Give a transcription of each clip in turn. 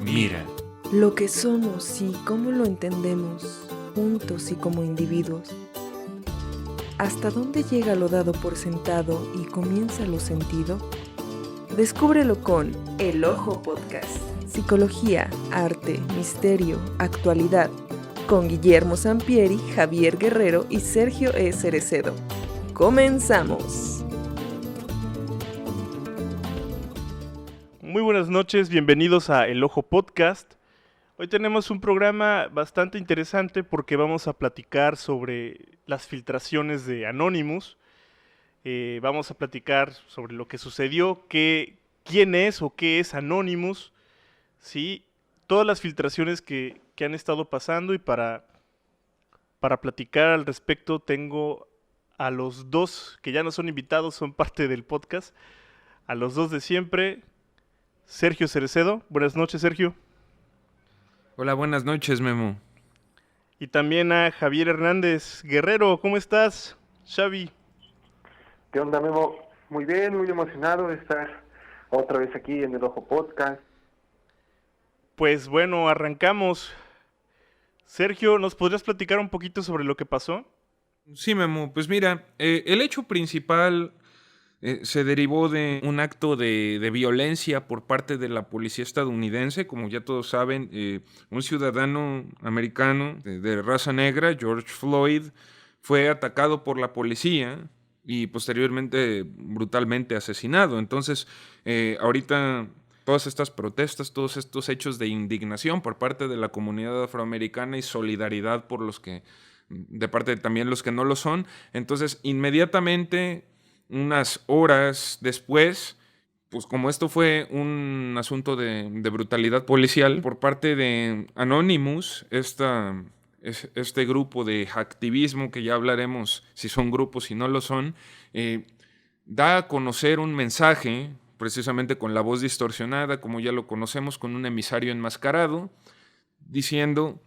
Mira. Lo que somos y cómo lo entendemos, juntos y como individuos. ¿Hasta dónde llega lo dado por sentado y comienza lo sentido? Descúbrelo con El Ojo Podcast. Psicología, arte, misterio, actualidad. Con Guillermo Sampieri, Javier Guerrero y Sergio E. Cerecedo. ¡Comenzamos! Muy buenas noches, bienvenidos a El Ojo Podcast. Hoy tenemos un programa bastante interesante porque vamos a platicar sobre las filtraciones de Anonymous. Vamos a platicar sobre lo que sucedió, quién es o qué es Anonymous, ¿sí? Todas las filtraciones que han estado pasando, y para platicar al respecto tengo a los dos que ya no son invitados, son parte del podcast, a los dos de siempre. Sergio Cerecedo, buenas noches, Sergio. Hola, buenas noches, Memo. Y también a Javier Hernández Guerrero, ¿cómo estás, Xavi? ¿Qué onda, Memo? Muy bien, muy emocionado de estar otra vez aquí en El Ojo Podcast. Pues bueno, arrancamos. Sergio, ¿nos podrías platicar un poquito sobre lo que pasó? Sí, Memo, pues mira, el hecho principal se derivó de un acto de violencia por parte de la policía estadounidense. Como ya todos saben, un ciudadano americano de raza negra, George Floyd, fue atacado por la policía y posteriormente brutalmente asesinado. Entonces, ahorita todas estas protestas, todos estos hechos de indignación por parte de la comunidad afroamericana y solidaridad por los que, de parte de también los que no lo son. Entonces, inmediatamente, unas horas después, pues como esto fue un asunto de brutalidad policial por parte de Anonymous, este grupo de hacktivismo, que ya hablaremos si son grupos, si no lo son, da a conocer un mensaje, precisamente con la voz distorsionada, como ya lo conocemos, con un emisario enmascarado, diciendo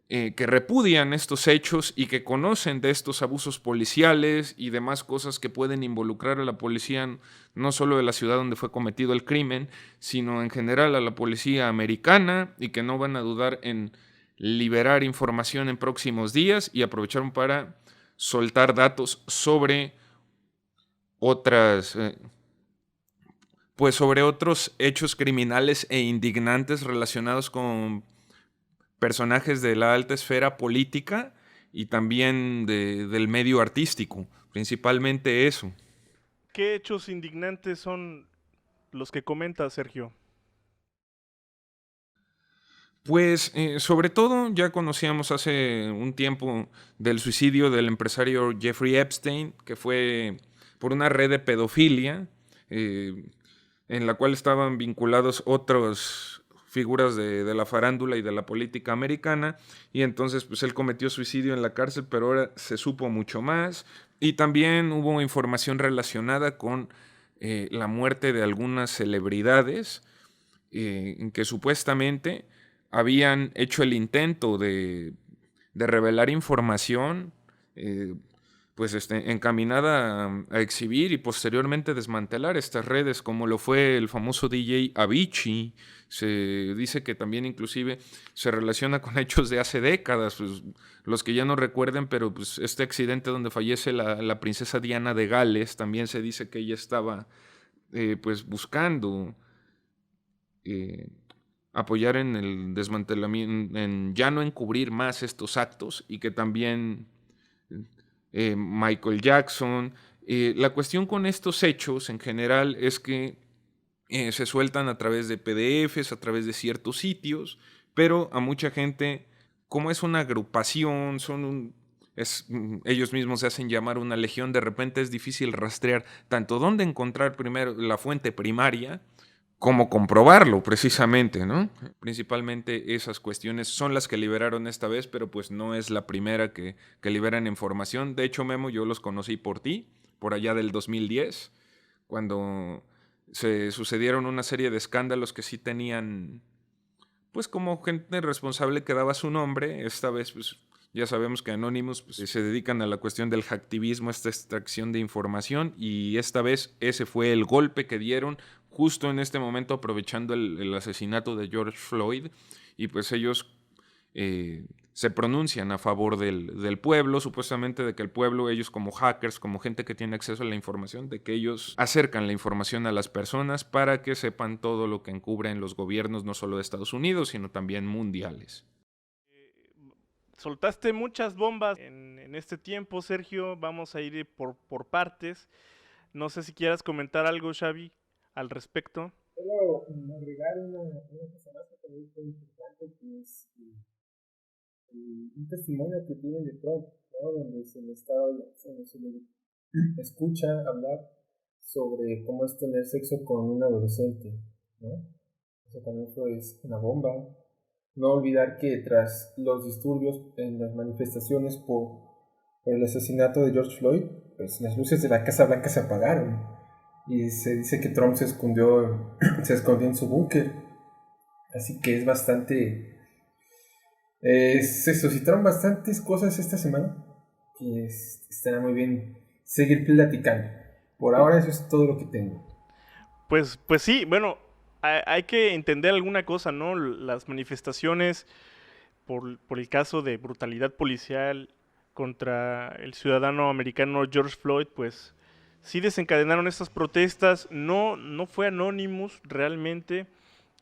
que repudian estos hechos y que conocen de estos abusos policiales y demás cosas que pueden involucrar a la policía, no solo de la ciudad donde fue cometido el crimen, sino en general a la policía americana, y que no van a dudar en liberar información en próximos días, y aprovecharon para soltar datos sobre sobre otros hechos criminales e indignantes relacionados con personajes de la alta esfera política y también del medio artístico, principalmente eso. ¿Qué hechos indignantes son los que comentas, Sergio? Pues sobre todo ya conocíamos hace un tiempo del suicidio del empresario Jeffrey Epstein, que fue por una red de pedofilia, en la cual estaban vinculados otros figuras de la farándula y de la política americana, y entonces pues él cometió suicidio en la cárcel, pero ahora se supo mucho más, y también hubo información relacionada con la muerte de algunas celebridades en que supuestamente habían hecho el intento de revelar información encaminada a exhibir y posteriormente desmantelar estas redes, como lo fue el famoso DJ Avicii. Se dice que también inclusive se relaciona con hechos de hace décadas, pues, los que ya no recuerden, pero pues, este accidente donde fallece la princesa Diana de Gales, también se dice que ella estaba buscando apoyar en el desmantelamiento, en ya no encubrir más estos actos, y que también Michael Jackson. La cuestión con estos hechos en general es que se sueltan a través de PDFs, a través de ciertos sitios, pero a mucha gente, como es una agrupación, ellos mismos se hacen llamar una legión, de repente es difícil rastrear tanto dónde encontrar primero la fuente primaria, como comprobarlo precisamente, ¿no? Principalmente esas cuestiones son las que liberaron esta vez, pero pues no es la primera que liberan información. De hecho, Memo, yo los conocí por ti, por allá del 2010, cuando se sucedieron una serie de escándalos que sí tenían, pues como gente responsable que daba su nombre. Esta vez, pues ya sabemos que Anonymous se dedican a la cuestión del hacktivismo, esta extracción de información, y esta vez ese fue el golpe que dieron justo en este momento aprovechando el asesinato de George Floyd, y pues ellos se pronuncian a favor del pueblo, supuestamente de que el pueblo, ellos como hackers, como gente que tiene acceso a la información, de que ellos acercan la información a las personas para que sepan todo lo que encubren los gobiernos, no solo de Estados Unidos, sino también mundiales. Soltaste muchas bombas en este tiempo, Sergio. Vamos a ir por partes. No sé si quieras comentar algo, Xavi, al respecto. Quiero agregar una cosa más que también fue importante, que es un testimonio que tiene de Trump, ¿no? Donde se le escucha hablar sobre cómo es tener sexo con un adolescente, ¿no? Eso también fue una bomba. No olvidar que tras los disturbios en las manifestaciones por el asesinato de George Floyd, pues las luces de la Casa Blanca se apagaron y se dice que Trump se escondió en su búnker. Así que es bastante... se suscitaron bastantes cosas esta semana que estará muy bien seguir platicando. Por ahora eso es todo lo que tengo. Pues sí, bueno, hay que entender alguna cosa, ¿no? Las manifestaciones por el caso de brutalidad policial contra el ciudadano americano George Floyd, pues sí desencadenaron estas protestas. No fue Anonymous realmente.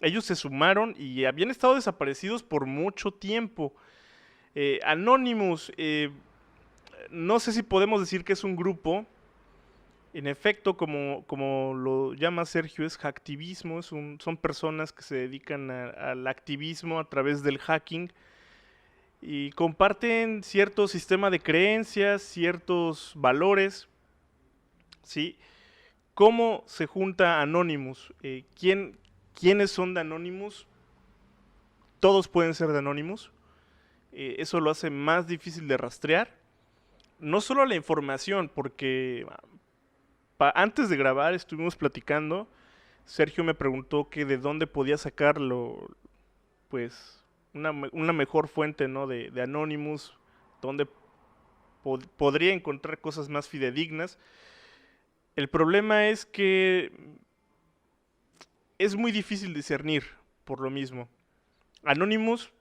Ellos se sumaron y habían estado desaparecidos por mucho tiempo. Anonymous, no sé si podemos decir que es un grupo. En efecto, como lo llama Sergio, es hacktivismo. Son personas que se dedican al activismo a través del hacking y comparten cierto sistema de creencias, ciertos valores, ¿sí? ¿Cómo se junta Anonymous? ¿Quiénes son de Anonymous? Todos pueden ser de Anonymous. Eso lo hace más difícil de rastrear. No solo la información, porque antes de grabar estuvimos platicando. Sergio me preguntó que de dónde podía sacarlo, pues una mejor fuente, ¿no? de Anonymous, donde podría encontrar cosas más fidedignas. El problema es que es muy difícil discernir por lo mismo. Anonymous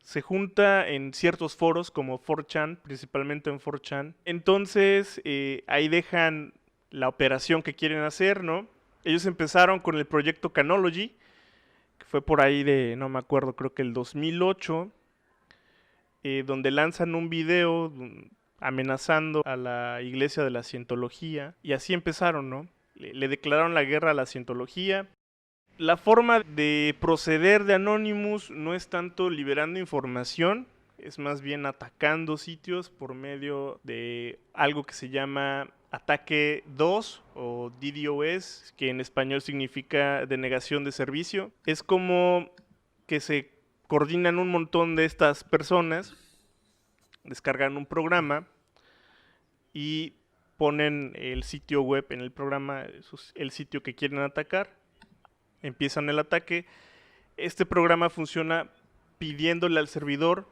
se junta en ciertos foros como 4chan, principalmente en 4chan. Entonces ahí dejan la operación que quieren hacer, ¿no? Ellos empezaron con el proyecto Canology, que fue por ahí de, no me acuerdo, creo que el 2008, donde lanzan un video amenazando a la iglesia de la cientología, y así empezaron, ¿no? Le declararon la guerra a la cientología. La forma de proceder de Anonymous no es tanto liberando información, es más bien atacando sitios por medio de algo que se llama ataque DOS o DDoS, que en español significa denegación de servicio. Es como que se coordinan un montón de estas personas, descargan un programa y ponen el sitio web en el programa, el sitio que quieren atacar. Empiezan el ataque. Este programa funciona pidiéndole al servidor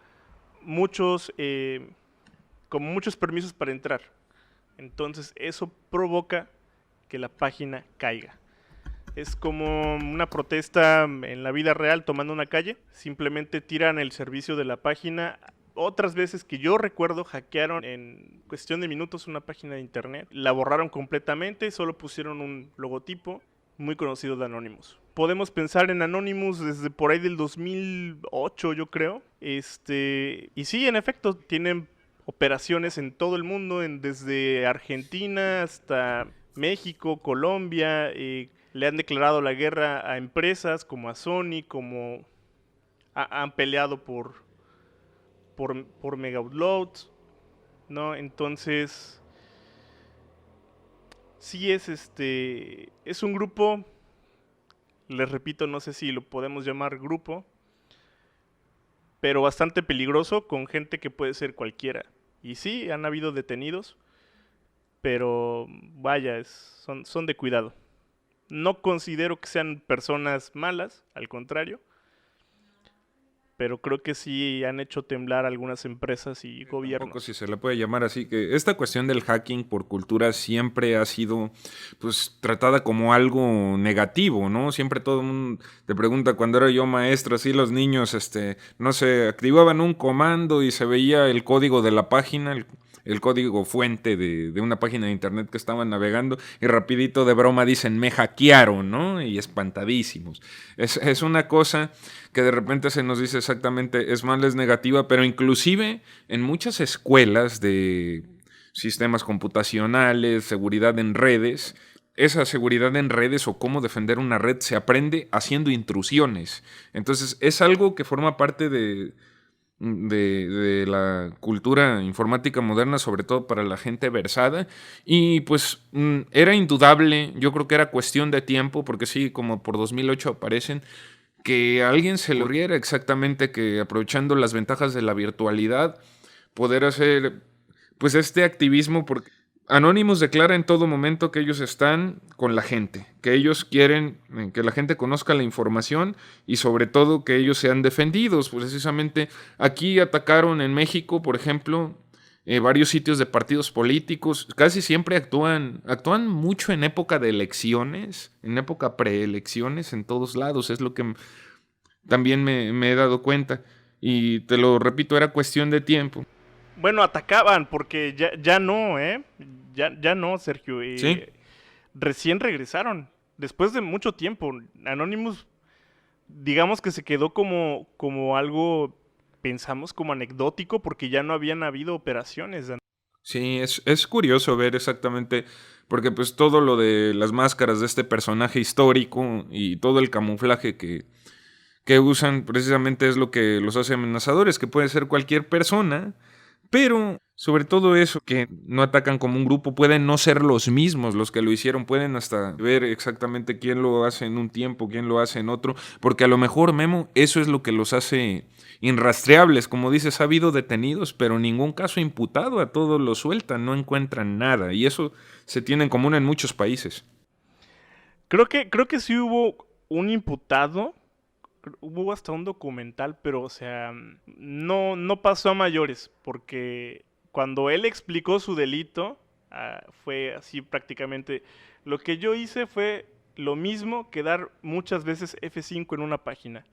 como muchos permisos para entrar. Entonces eso provoca que la página caiga. Es como una protesta en la vida real tomando una calle. Simplemente tiran el servicio de la página. Otras veces que yo recuerdo hackearon en cuestión de minutos una página de internet. La borraron completamente, solo pusieron un logotipo muy conocido de Anonymous. Podemos pensar en Anonymous desde por ahí del 2008, yo creo. Y sí, en efecto, tienen operaciones en todo el mundo, desde Argentina hasta México, Colombia. Le han declarado la guerra a empresas como a Sony, como han peleado por mega uploads, ¿no? Entonces sí es un grupo, les repito, no sé si lo podemos llamar grupo, pero bastante peligroso, con gente que puede ser cualquiera. Y sí, han habido detenidos, pero vaya, son de cuidado. No considero que sean personas malas, al contrario, pero creo que sí han hecho temblar algunas empresas y Tampoco gobiernos. si se le puede llamar así, que esta cuestión del hacking por cultura siempre ha sido pues tratada como algo negativo, ¿no? Siempre todo el mundo te pregunta, cuando era yo maestro, así los niños, no sé, activaban un comando y se veía el código de la página, el código fuente de una página de internet que estaban navegando y rapidito de broma dicen, me hackearon, ¿no? Y espantadísimos. Es una cosa que de repente se nos dice exactamente, es más, es negativa, pero inclusive en muchas escuelas de sistemas computacionales, seguridad en redes, esa seguridad en redes o cómo defender una red se aprende haciendo intrusiones. Entonces es algo que forma parte de la cultura informática moderna, sobre todo para la gente versada, y pues era indudable, yo creo que era cuestión de tiempo, porque sí, como por 2008 aparecen, que a alguien se le ocurriera exactamente que aprovechando las ventajas de la virtualidad, poder hacer pues este activismo, porque Anonymous declara en todo momento que ellos están con la gente, que ellos quieren que la gente conozca la información y sobre todo que ellos sean defendidos. Precisamente aquí atacaron en México, por ejemplo, varios sitios de partidos políticos, casi siempre actúan mucho en época de elecciones, en época preelecciones, en todos lados, es lo que también me he dado cuenta. Y te lo repito, era cuestión de tiempo. Bueno, atacaban porque ya no, ¿eh? Ya no, Sergio. ¿Sí? Recién regresaron. Después de mucho tiempo. Anonymous, digamos que se quedó como algo, pensamos, como anecdótico porque ya no habían habido operaciones. Sí, es curioso ver exactamente, porque pues todo lo de las máscaras de este personaje histórico y todo el camuflaje que usan precisamente es lo que los hace amenazadores, que puede ser cualquier persona, pero sobre todo eso, que no atacan como un grupo, pueden no ser los mismos los que lo hicieron, pueden hasta ver exactamente quién lo hace en un tiempo, quién lo hace en otro, porque a lo mejor, Memo, eso es lo que los hace irrastreables. Como dices, ha habido detenidos, pero ningún caso imputado, a todos los sueltan, no encuentran nada, y eso se tiene en común en muchos países. Creo que sí hubo un imputado. Hubo hasta un documental, pero o sea, no pasó a mayores, porque cuando él explicó su delito, fue así prácticamente, lo que yo hice fue lo mismo que dar muchas veces F5 en una página,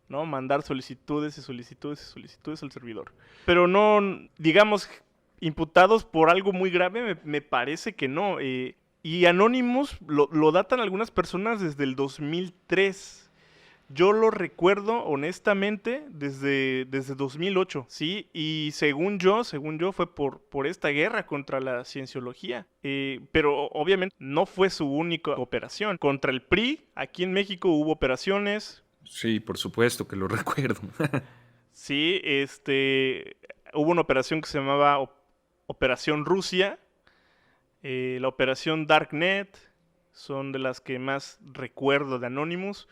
¿no? Mandar solicitudes y solicitudes y solicitudes al servidor. Pero no, digamos, imputados por algo muy grave, me parece que no. Y Anonymous lo datan algunas personas desde el 2003. Yo lo recuerdo honestamente desde 2008, ¿sí? Y según yo fue por esta guerra contra la cienciología. Pero obviamente no fue su única operación. Contra el PRI, aquí en México hubo operaciones. Sí, por supuesto que lo recuerdo. Sí, hubo una operación que se llamaba Operación Rusia. La operación Darknet son de las que más recuerdo de Anonymous.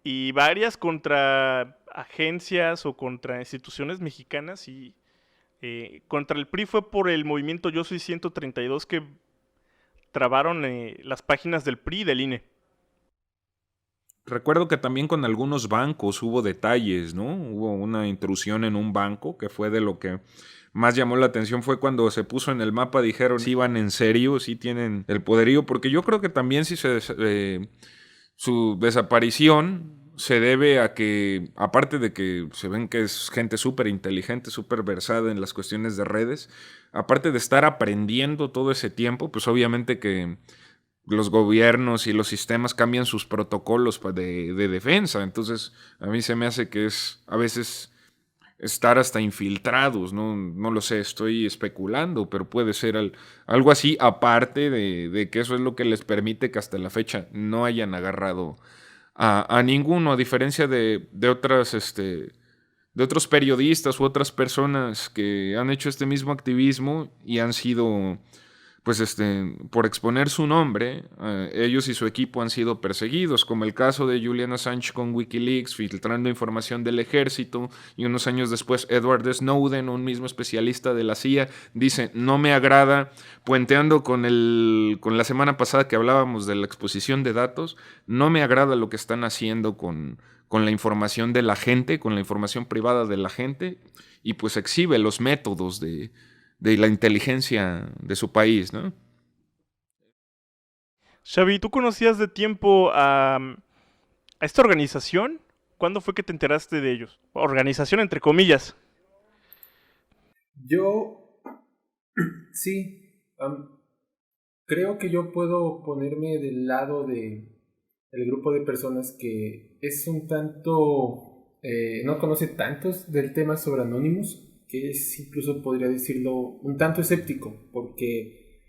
Y varias contra agencias o contra instituciones mexicanas. Y contra el PRI fue por el movimiento Yo Soy 132 que trabaron las páginas del PRI y del INE. Recuerdo que también con algunos bancos hubo detalles, ¿no? Hubo una intrusión en un banco que fue de lo que más llamó la atención, fue cuando se puso en el mapa, dijeron, sí van en serio, sí tienen el poderío, porque yo creo que también si su desaparición se debe a que, aparte de que se ven que es gente súper inteligente, súper versada en las cuestiones de redes, aparte de estar aprendiendo todo ese tiempo, pues obviamente que los gobiernos y los sistemas cambian sus protocolos de defensa. Entonces, a mí se me hace que es a veces estar hasta infiltrados, no lo sé, estoy especulando, pero puede ser algo así, aparte de que eso es lo que les permite que hasta la fecha no hayan agarrado a ninguno, a diferencia de otros periodistas u otras personas que han hecho este mismo activismo y han sido pues por exponer su nombre, ellos y su equipo han sido perseguidos, como el caso de Julian Assange con Wikileaks, filtrando información del ejército, y unos años después Edward Snowden, un mismo especialista de la CIA, dice, no me agrada, puenteando con la semana pasada que hablábamos de la exposición de datos, no me agrada lo que están haciendo con la información de la gente, con la información privada de la gente, y pues exhibe los métodos de la inteligencia de su país, ¿no? Xavi, ¿tú conocías de tiempo a esta organización? ¿Cuándo fue que te enteraste de ellos? Organización entre comillas. Yo sí, creo que yo puedo ponerme del lado de el grupo de personas que es un tanto, no conoce tantos del tema sobre Anonymous, que es incluso podría decirlo un tanto escéptico, porque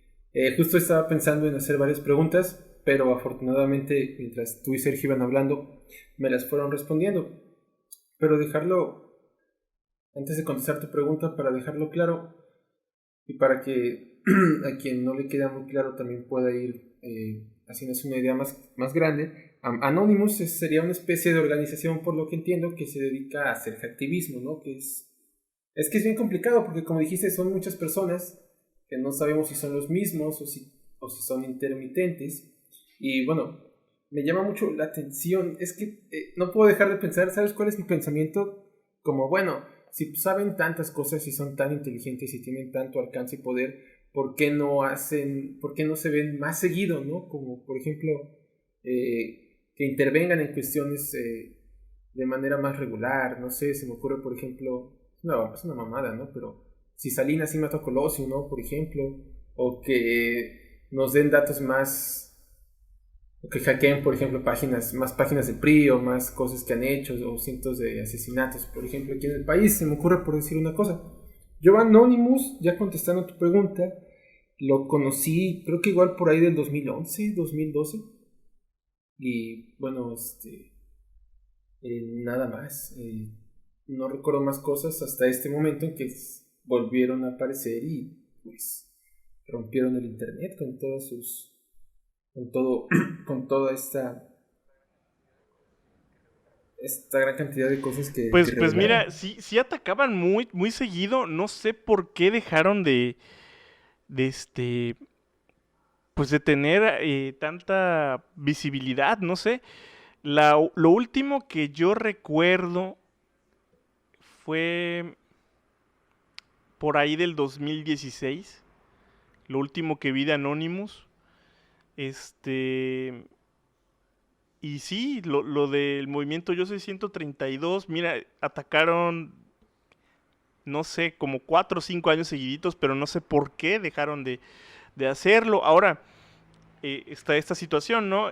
justo estaba pensando en hacer varias preguntas, pero afortunadamente mientras tú y Sergio iban hablando, me las fueron respondiendo. Pero dejarlo, antes de contestar tu pregunta, para dejarlo claro y para que a quien no le queda muy claro también pueda ir haciéndose una idea más grande, Anonymous sería una especie de organización, por lo que entiendo, que se dedica a hacer activismo, ¿no? Que es que es bien complicado porque, como dijiste, son muchas personas que no sabemos si son los mismos o si son intermitentes. Y bueno, me llama mucho la atención. Es que no puedo dejar de pensar, ¿sabes cuál es mi pensamiento? Como, bueno, si saben tantas cosas y son tan inteligentes y tienen tanto alcance y poder, ¿por qué no se ven más seguido, ¿no? Como, por ejemplo, que intervengan en cuestiones de manera más regular. No sé, se me ocurre, por ejemplo, no, es una mamada, ¿no? Pero si Salinas sí mató a Colosio, ¿no? Por ejemplo, o que nos den datos más, o que hackeen, por ejemplo, más páginas de PRI o más cosas que han hecho, o cientos de asesinatos, por ejemplo, aquí en el país. Se me ocurre por decir una cosa. Yo Anonymous, ya contestando a tu pregunta, lo conocí, creo que igual por ahí del 2011, 2012. Y bueno, nada más. No recuerdo más cosas hasta este momento en que volvieron a aparecer y pues rompieron el internet con con toda esta gran cantidad de cosas que Pues revelaron. mira, sí atacaban muy, muy seguido. No sé por qué dejaron de pues de tener tanta visibilidad, no sé. Lo último que yo recuerdo fue por ahí del 2016. Lo último que vi de Anonymous. Y sí, lo del movimiento Yo Soy 132, mira, atacaron, no sé, como 4 o 5 años seguiditos, pero no sé por qué dejaron de hacerlo. Ahora, está esta situación, ¿no?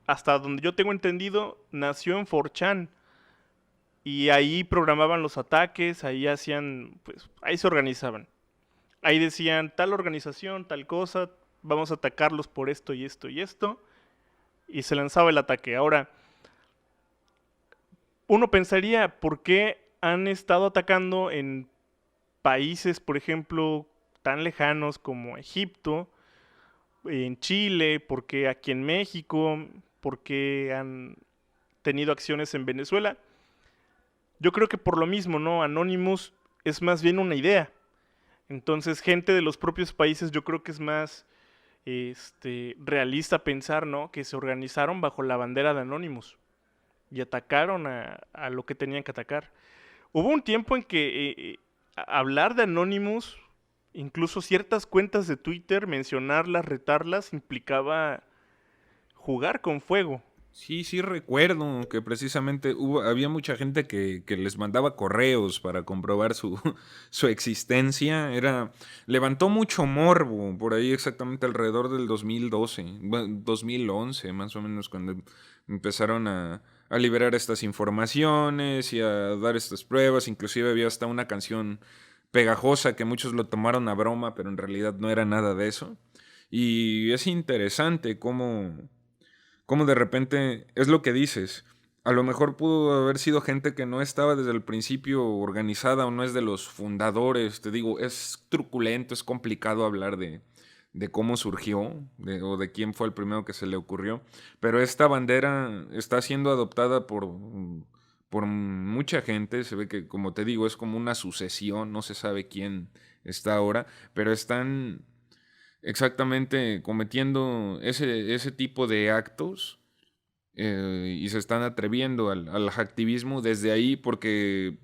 Hasta donde yo tengo entendido, nació en 4chan. Y ahí programaban los ataques, ahí hacían, pues, ahí se organizaban. Ahí decían, tal organización, tal cosa, vamos a atacarlos por esto y esto y esto. Y se lanzaba el ataque. Ahora, uno pensaría, ¿por qué han estado atacando en países, por ejemplo, tan lejanos como Egipto, en Chile, por qué aquí en México, por qué han tenido acciones en Venezuela? Yo creo que por lo mismo, ¿no? Anonymous es más bien una idea. Entonces, gente de los propios países, yo creo que es más realista pensar, ¿no? Que se organizaron bajo la bandera de Anonymous y atacaron a lo que tenían que atacar. Hubo un tiempo en que hablar de Anonymous, incluso ciertas cuentas de Twitter, mencionarlas, retarlas, implicaba jugar con fuego. Sí recuerdo que precisamente había mucha gente que les mandaba correos para comprobar su existencia. Levantó mucho morbo por ahí exactamente alrededor del 2012, 2011 más o menos, cuando empezaron a liberar estas informaciones y a dar estas pruebas. Inclusive había hasta una canción pegajosa que muchos lo tomaron a broma, pero en realidad no era nada de eso. Y es interesante cómo de repente es lo que dices. A lo mejor pudo haber sido gente que no estaba desde el principio organizada o no es de los fundadores. Te digo, es truculento, es complicado hablar de cómo surgió o de quién fue el primero que se le ocurrió, pero esta bandera está siendo adoptada por mucha gente. Se ve que, como te digo, es como una sucesión, no se sabe quién está ahora, pero están exactamente cometiendo ese tipo de actos, y se están atreviendo al activismo desde ahí porque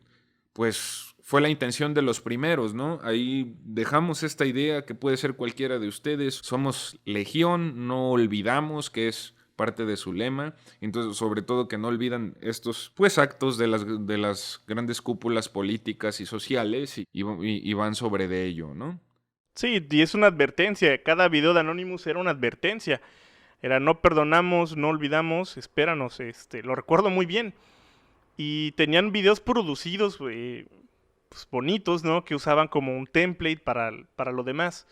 pues fue la intención de los primeros, ¿no? Ahí dejamos esta idea que puede ser cualquiera de ustedes. Somos legión, no olvidamos, que es parte de su lema. Entonces, sobre todo que no olvidan estos pues actos de las grandes cúpulas políticas y sociales y van sobre de ello, ¿no? Sí, y es una advertencia. Cada video de Anonymous era una advertencia. Era no perdonamos, no olvidamos, espéranos. Lo recuerdo muy bien. Y tenían videos producidos, pues, bonitos, ¿no? Que usaban como un template para lo demás.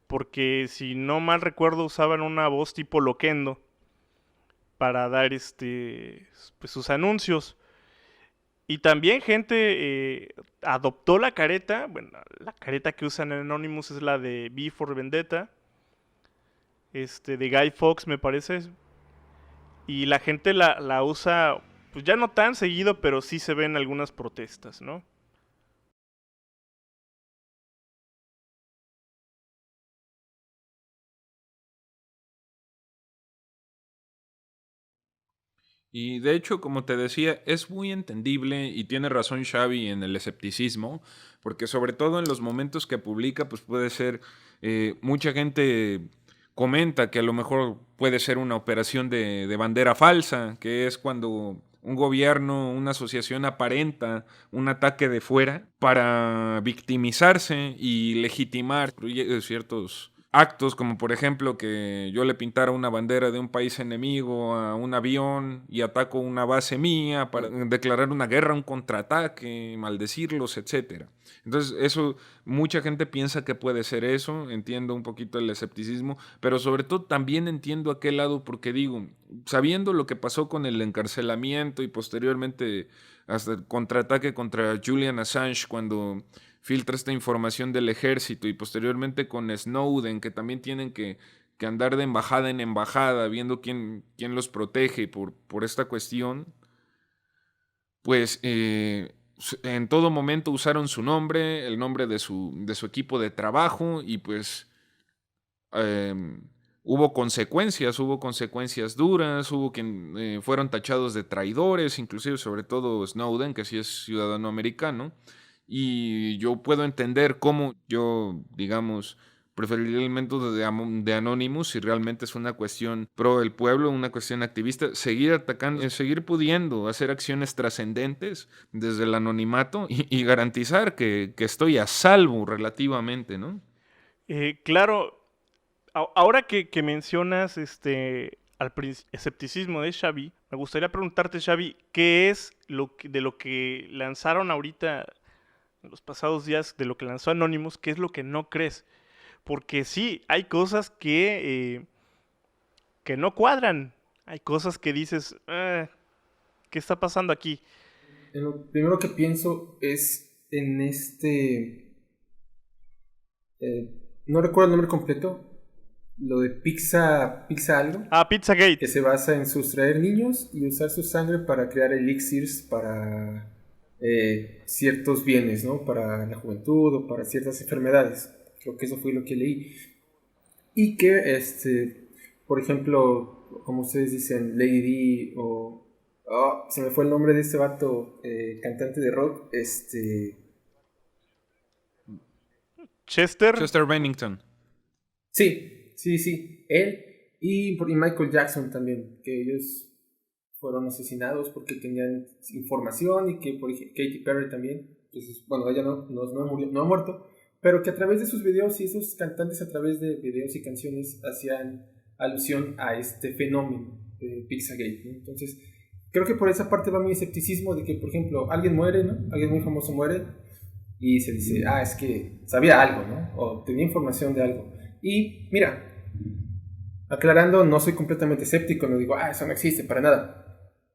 Porque si no mal recuerdo usaban una voz tipo Loquendo para dar pues, sus anuncios. Y también gente adoptó la careta. Bueno, la careta que usan en Anonymous es la de V for Vendetta. De Guy Fawkes me parece. Y la gente la usa, pues ya no tan seguido, pero sí se ven algunas protestas, ¿no? Y de hecho, como te decía, es muy entendible y tiene razón Xavi en el escepticismo, porque sobre todo en los momentos que publica, pues puede ser, mucha gente comenta que a lo mejor puede ser una operación de bandera falsa, que es cuando un gobierno, una asociación aparenta un ataque de fuera para victimizarse y legitimar ciertos actos, como por ejemplo que yo le pintara una bandera de un país enemigo a un avión y ataco una base mía para declarar una guerra, un contraataque, maldecirlos, etcétera. Entonces, eso, mucha gente piensa que puede ser eso. Entiendo un poquito el escepticismo, pero sobre todo también entiendo aquel lado, porque digo, sabiendo lo que pasó con el encarcelamiento y posteriormente hasta el contraataque contra Julian Assange cuando filtra esta información del ejército, y posteriormente con Snowden, que también tienen que andar de embajada en embajada viendo quién los protege por esta cuestión, pues en todo momento usaron su nombre, el nombre de su equipo de trabajo, y pues em, hubo consecuencias duras, hubo quien fueron tachados de traidores, inclusive sobre todo Snowden, que sí es ciudadano americano. Y yo puedo entender cómo yo, digamos, preferiría el método de Anonymous si realmente es una cuestión pro el pueblo, una cuestión activista, seguir atacando, seguir pudiendo hacer acciones trascendentes desde el anonimato y garantizar que estoy a salvo relativamente, ¿no? Claro, ahora que mencionas escepticismo de Xavi, me gustaría preguntarte, Xavi, ¿qué es de lo que lanzaron ahorita en los pasados días, de lo que lanzó Anonymous, qué es lo que no crees? Porque sí, hay cosas que no cuadran, hay cosas que dices, ¿qué está pasando aquí? Lo primero que pienso es en no recuerdo el nombre completo, lo de Pizza algo, Ah, Pizzagate. que se basa en sustraer niños y usar su sangre para crear elixirs para ciertos bienes, ¿no? Para la juventud o para ciertas enfermedades. Creo que eso fue lo que leí. Y que, por ejemplo, como ustedes dicen, Lady D o... se me fue el nombre de este vato, cantante de rock, Chester. Chester Bennington. Sí, él y Michael Jackson también, que ellos fueron asesinados porque tenían información y que, por ejemplo, Katy Perry también, pues, bueno, ella no ha muerto, pero que a través de sus videos y esos cantantes a través de videos y canciones hacían alusión a este fenómeno de Pizzagate, ¿no? Entonces, creo que por esa parte va mi escepticismo de que, por ejemplo, alguien muere, ¿no? Alguien muy famoso muere y se dice, es que sabía algo, ¿no? O tenía información de algo. Y mira, aclarando, no soy completamente escéptico, no digo, eso no existe para nada.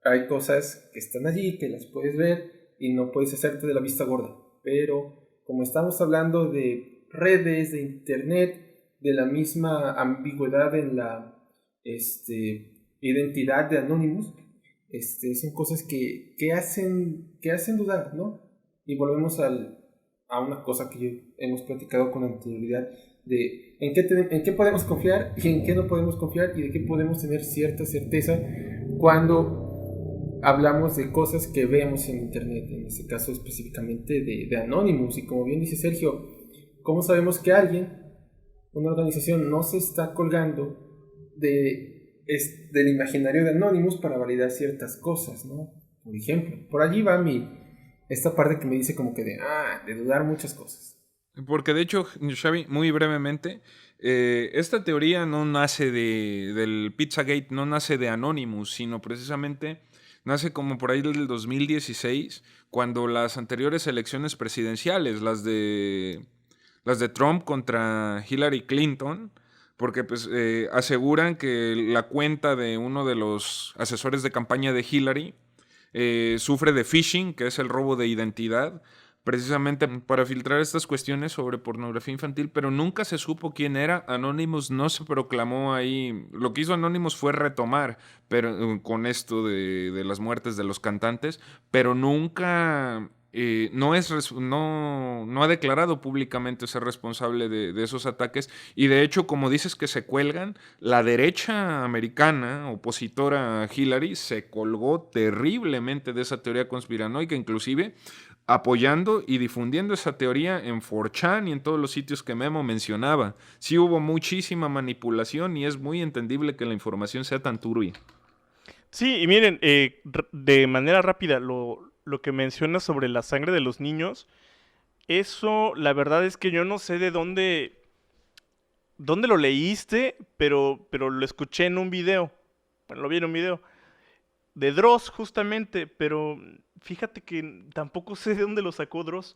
Hay cosas que están allí, que las puedes ver y no puedes hacerte de la vista gorda. Pero como estamos hablando de redes, de internet, de la misma ambigüedad en la identidad de Anonymous. Son cosas que hacen dudar, ¿no? Y volvemos a una cosa que hemos platicado con anterioridad, de en qué podemos confiar y en qué no podemos confiar, y de qué podemos tener cierta certeza cuando hablamos de cosas que vemos en internet, en este caso específicamente de Anonymous. Y como bien dice Sergio, ¿cómo sabemos que una organización, no se está colgando del imaginario de Anonymous para validar ciertas cosas, ¿no? Por ejemplo, por allí va esta parte que me dice como que de dudar muchas cosas. Porque de hecho, Xavi, muy brevemente, esta teoría no nace del Pizzagate, no nace de Anonymous, sino precisamente nace como por ahí del 2016, cuando las anteriores elecciones presidenciales, las de Trump contra Hillary Clinton, porque pues aseguran que la cuenta de uno de los asesores de campaña de Hillary sufre de phishing, que es el robo de identidad, precisamente para filtrar estas cuestiones sobre pornografía infantil, pero nunca se supo quién era. Anonymous no se proclamó ahí. Lo que hizo Anonymous fue retomar con esto de las muertes de los cantantes, pero nunca no ha declarado públicamente ser responsable de esos ataques. Y de hecho, como dices que se cuelgan, la derecha americana, opositora a Hillary, se colgó terriblemente de esa teoría conspiranoica, inclusive apoyando y difundiendo esa teoría en 4chan y en todos los sitios que Memo mencionaba. Sí hubo muchísima manipulación y es muy entendible que la información sea tan turbia. Sí, y miren, de manera rápida, lo que menciona sobre la sangre de los niños, eso la verdad es que yo no sé de dónde lo leíste, pero lo escuché en un video. Bueno, lo vi en un video de Dross justamente, pero fíjate que tampoco sé de dónde lo sacó Dross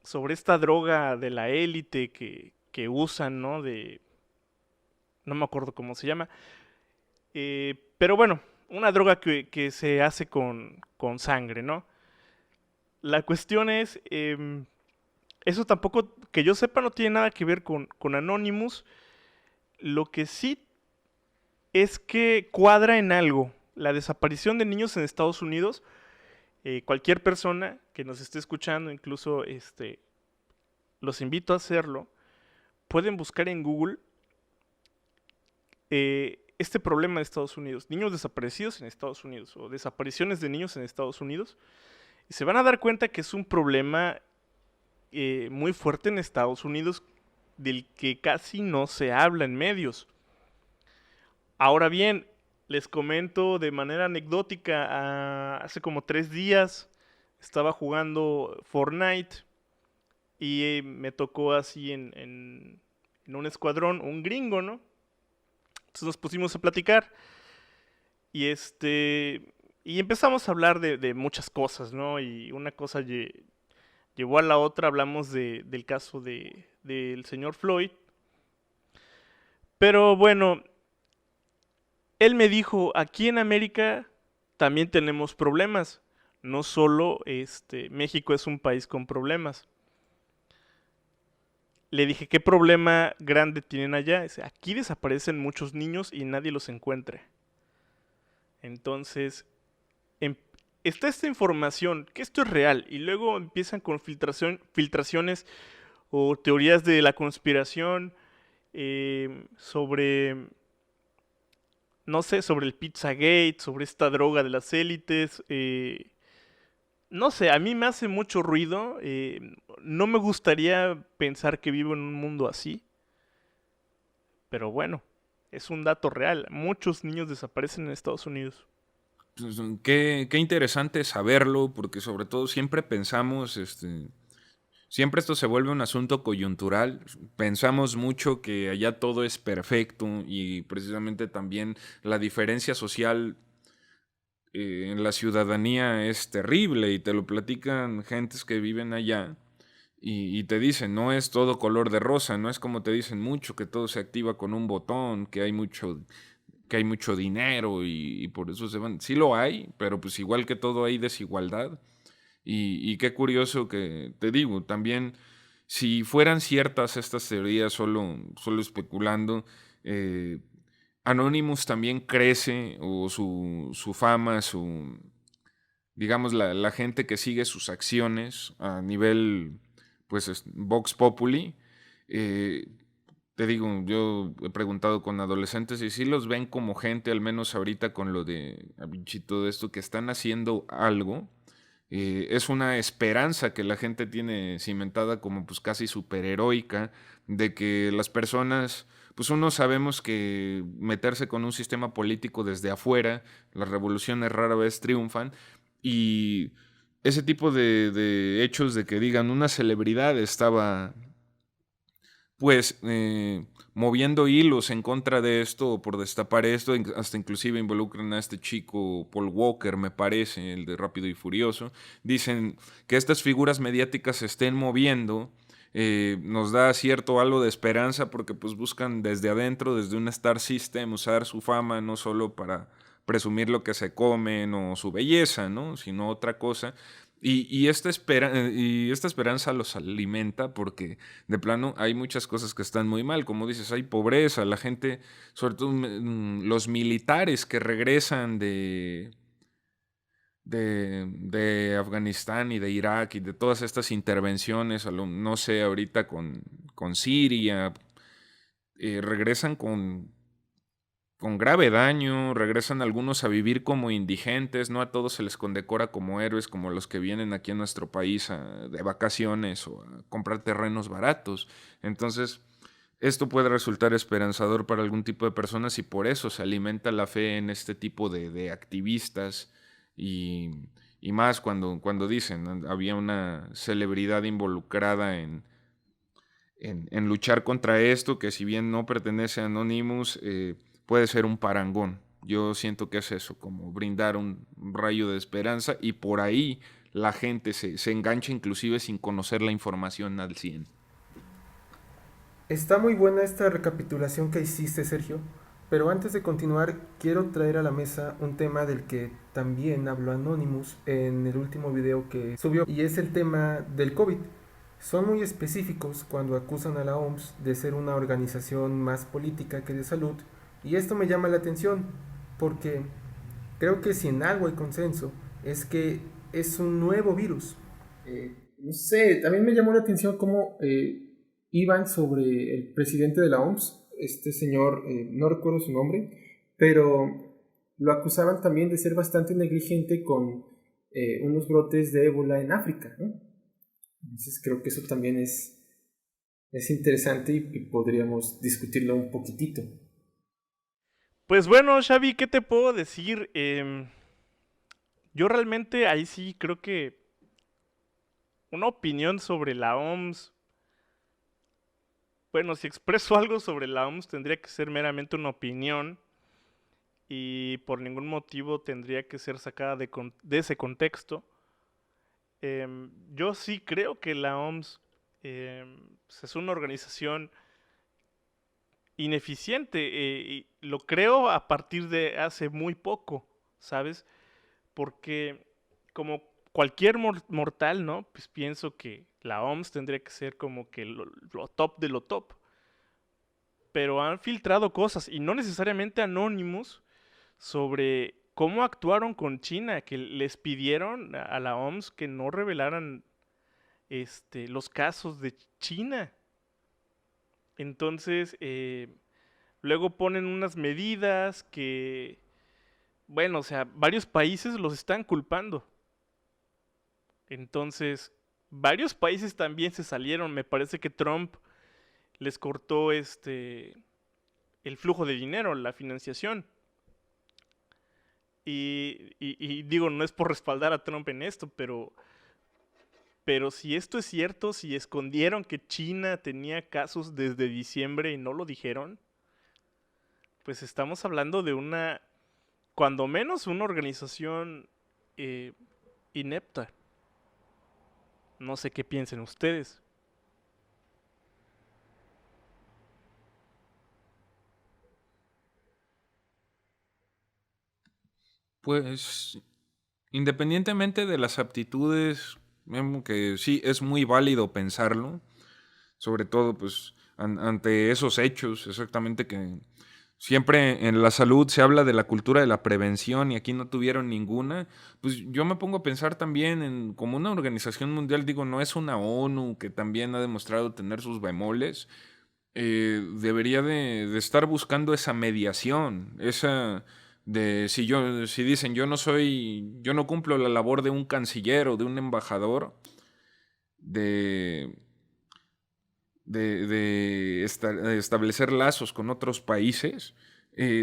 sobre esta droga de la élite que usan, ¿no? No me acuerdo cómo se llama. Pero bueno, una droga que se hace con sangre, ¿no? La cuestión es, eso tampoco, que yo sepa, no tiene nada que ver con Anonymous. Lo que sí es que cuadra en algo. La desaparición de niños en Estados Unidos, cualquier persona que nos esté escuchando, incluso los invito a hacerlo, pueden buscar en Google este problema de Estados Unidos, niños desaparecidos en Estados Unidos o desapariciones de niños en Estados Unidos, y se van a dar cuenta que es un problema muy fuerte en Estados Unidos, del que casi no se habla en medios. Ahora bien, les comento de manera anecdótica, hace como 3 días estaba jugando Fortnite y me tocó así en un escuadrón, un gringo, ¿no? Entonces nos pusimos a platicar y y empezamos a hablar de muchas cosas, ¿no? Y una cosa llevó a la otra, hablamos del caso del señor Floyd. Pero bueno, él me dijo, aquí en América también tenemos problemas. No solo México es un país con problemas. Le dije, ¿qué problema grande tienen allá? Dice, aquí desaparecen muchos niños y nadie los encuentra. Entonces, está esta información, que esto es real, y luego empiezan con filtraciones o teorías de la conspiración sobre, no sé, sobre el Pizzagate, sobre esta droga de las élites. No sé, a mí me hace mucho ruido. No me gustaría pensar que vivo en un mundo así. Pero bueno, es un dato real. Muchos niños desaparecen en Estados Unidos. Pues, qué interesante saberlo, porque sobre todo siempre pensamos, siempre esto se vuelve un asunto coyuntural. Pensamos mucho que allá todo es perfecto y precisamente también la diferencia social en la ciudadanía es terrible y te lo platican gentes que viven allá y te dicen, no es todo color de rosa, no es como te dicen mucho, que todo se activa con un botón, que hay mucho dinero y por eso se van. Sí lo hay, pero pues igual que todo hay desigualdad y qué curioso que, te digo, también si fueran ciertas estas teorías, solo especulando, eh, Anonymous también crece, o su fama, digamos, la gente que sigue sus acciones a nivel, pues, Vox Populi. eh, Te digo, yo he preguntado con adolescentes y sí los ven como gente, al menos ahorita con lo de Avicii y todo esto, que están haciendo algo. Es una esperanza que la gente tiene cimentada como pues casi superheroica, de que las personas, pues uno sabemos que meterse con un sistema político desde afuera, las revoluciones rara vez triunfan, y ese tipo de hechos de que digan una celebridad estaba pues moviendo hilos en contra de esto o por destapar esto, hasta inclusive involucran a este chico Paul Walker, me parece, el de Rápido y Furioso. Dicen que estas figuras mediáticas se estén moviendo, nos da cierto halo de esperanza porque pues buscan desde adentro, desde un Star System, usar su fama no solo para presumir lo que se comen o su belleza, ¿no? Sino otra cosa. Y esta esperanza los alimenta porque de plano hay muchas cosas que están muy mal. Como dices, hay pobreza, la gente, sobre todo los militares que regresan de Afganistán y de Irak y de todas estas intervenciones, no sé, ahorita con Siria, regresan con grave daño, regresan algunos a vivir como indigentes, no a todos se les condecora como héroes como los que vienen aquí a nuestro país de vacaciones o a comprar terrenos baratos. Entonces, esto puede resultar esperanzador para algún tipo de personas y por eso se alimenta la fe en este tipo de activistas y, y más cuando dicen, ¿no? Había una celebridad involucrada en luchar contra esto, que si bien no pertenece a Anonymous, puede ser un parangón. Yo siento que es eso, como brindar un rayo de esperanza y por ahí la gente se engancha inclusive sin conocer la información al 100. Está muy buena esta recapitulación que hiciste, Sergio, pero antes de continuar quiero traer a la mesa un tema del que también habló Anonymous en el último video que subió, y es el tema del COVID. Son muy específicos cuando acusan a la OMS de ser una organización más política que de salud, y esto me llama la atención porque creo que si en algo hay consenso es que es un nuevo virus. No sé, también me llamó la atención cómo iban sobre el presidente de la OMS, este señor, no recuerdo su nombre, pero lo acusaban también de ser bastante negligente con unos brotes de ébola en África, ¿no? Entonces creo que eso también es interesante y podríamos discutirlo un poquitito. Pues bueno, Xavi, ¿qué te puedo decir? Yo realmente ahí sí creo que una opinión sobre la OMS, bueno, si expreso algo sobre la OMS tendría que ser meramente una opinión y por ningún motivo tendría que ser sacada de ese contexto. Yo sí creo que la OMS pues es una organización ineficiente, y lo creo a partir de hace muy poco, ¿sabes? Porque como cualquier mortal, ¿no? Pues pienso que la OMS tendría que ser como que lo top de lo top. Pero han filtrado cosas, y no necesariamente Anonymous, sobre cómo actuaron con China, que les pidieron a la OMS que no revelaran los casos de China. Entonces, luego ponen unas medidas que, bueno, o sea, varios países los están culpando. Entonces, varios países también se salieron. Me parece que Trump les cortó el flujo de dinero, la financiación. Y digo, no es por respaldar a Trump en esto, pero si esto es cierto, si escondieron que China tenía casos desde diciembre y no lo dijeron, pues estamos hablando de cuando menos una organización inepta. No sé qué piensen ustedes. Pues independientemente de las aptitudes, vemos que sí es muy válido pensarlo. sobre todo pues ante esos hechos, exactamente, que siempre en la salud se habla de la cultura de la prevención y aquí no tuvieron ninguna. Pues yo me pongo a pensar también en como una organización mundial, digo, no es una ONU que también ha demostrado tener sus bemoles, debería de estar buscando esa mediación, esa de si dicen yo no cumplo la labor de un canciller o de un embajador, de de establecer lazos con otros países,